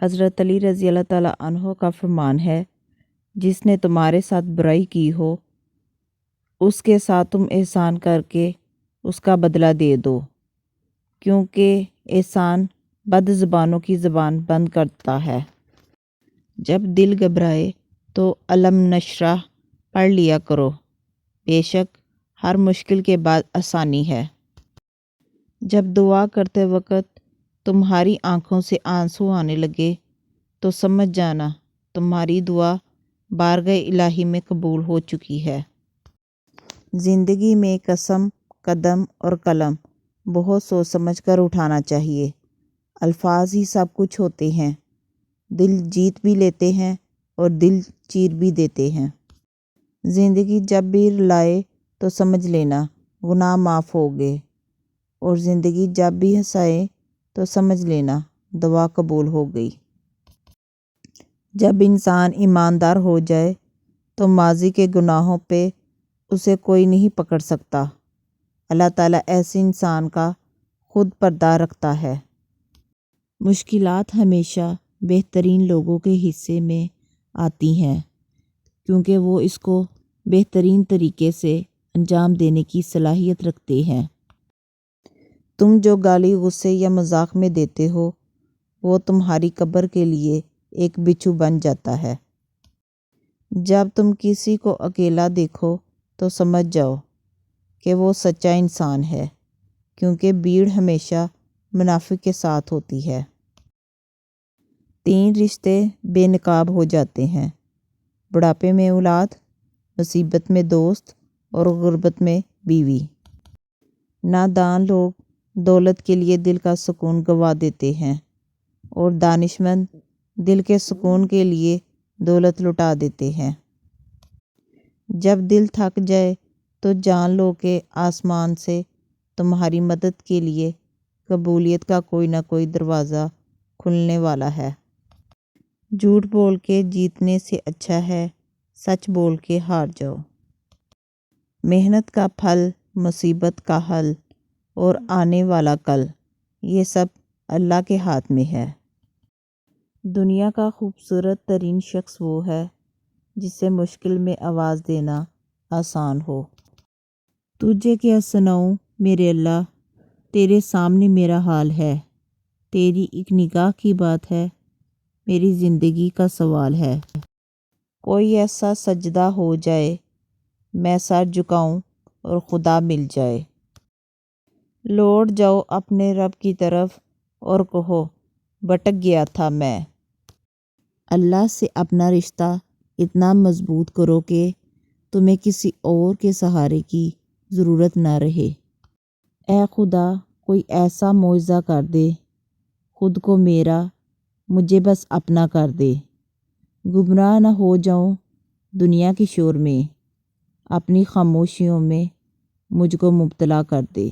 حضرت علی رضی اللہ تعالیٰ عنہ کا فرمان ہے، جس نے تمہارے ساتھ برائی کی ہو اس کے ساتھ تم احسان کر کے اس کا بدلہ دے دو، کیونکہ احسان بد زبانوں کی زبان بند کرتا ہے۔ جب دل گھبرائے تو علم نشرح پڑھ لیا کرو، بے شک ہر مشکل کے بعد آسانی ہے۔ جب دعا کرتے وقت تمہاری آنکھوں سے آنسو آنے لگے تو سمجھ جانا تمہاری دعا بارگاہ الہی میں قبول ہو چکی ہے۔ زندگی میں قسم، قدم اور قلم بہت سوچ سمجھ کر اٹھانا چاہیے۔ الفاظ ہی سب کچھ ہوتے ہیں، دل جیت بھی لیتے ہیں اور دل چیر بھی دیتے ہیں۔ زندگی جب بھی رلائے تو سمجھ لینا گناہ معاف ہو گئے، اور زندگی جب بھی ہنسائے تو سمجھ لینا دعا قبول ہو گئی۔ جب انسان ایماندار ہو جائے تو ماضی کے گناہوں پہ اسے کوئی نہیں پکڑ سکتا۔ اللہ تعالیٰ ایسے انسان کا خود پردہ رکھتا ہے۔ مشکلات ہمیشہ بہترین لوگوں کے حصے میں آتی ہیں، کیونکہ وہ اس کو بہترین طریقے سے انجام دینے کی صلاحیت رکھتے ہیں۔ تم جو گالی غصے یا مذاق میں دیتے ہو وہ تمہاری قبر کے لیے ایک بچھو بن جاتا ہے۔ جب تم کسی کو اکیلا دیکھو تو سمجھ جاؤ کہ وہ سچا انسان ہے، کیونکہ بھیڑ ہمیشہ منافق کے ساتھ ہوتی ہے۔ 3 رشتے بے نقاب ہو جاتے ہیں: بڑھاپے میں اولاد، مصیبت میں دوست اور غربت میں بیوی۔ نادان لوگ دولت کے لیے دل کا سکون گنوا دیتے ہیں، اور دانشمند دل کے سکون کے لیے دولت لٹا دیتے ہیں۔ جب دل تھک جائے تو جان لو کہ آسمان سے تمہاری مدد کے لیے قبولیت کا کوئی نہ کوئی دروازہ کھلنے والا ہے۔ جھوٹ بول کے جیتنے سے اچھا ہے سچ بول کے ہار جاؤ۔ محنت کا پھل، مصیبت کا حل اور آنے والا کل، یہ سب اللہ کے ہاتھ میں ہے۔ دنیا کا خوبصورت ترین شخص وہ ہے جسے مشکل میں آواز دینا آسان ہو۔ تجھے کیا سناؤں میرے اللہ، تیرے سامنے میرا حال ہے، تیری ایک نگاہ کی بات ہے، میری زندگی کا سوال ہے۔ کوئی ایسا سجدہ ہو جائے میں سر جھکاؤں اور خدا مل جائے۔ لوٹ جاؤ اپنے رب کی طرف اور کہو بھٹک گیا تھا میں۔ اللہ سے اپنا رشتہ اتنا مضبوط کرو کہ تمہیں کسی اور کے سہارے کی ضرورت نہ رہے۔ اے خدا، کوئی ایسا معجزہ کر دے، خود کو میرا، مجھے بس اپنا کر دے۔ گمراہ نہ ہو جاؤں دنیا کے شور میں، اپنی خاموشیوں میں مجھ کو مبتلا کر دے۔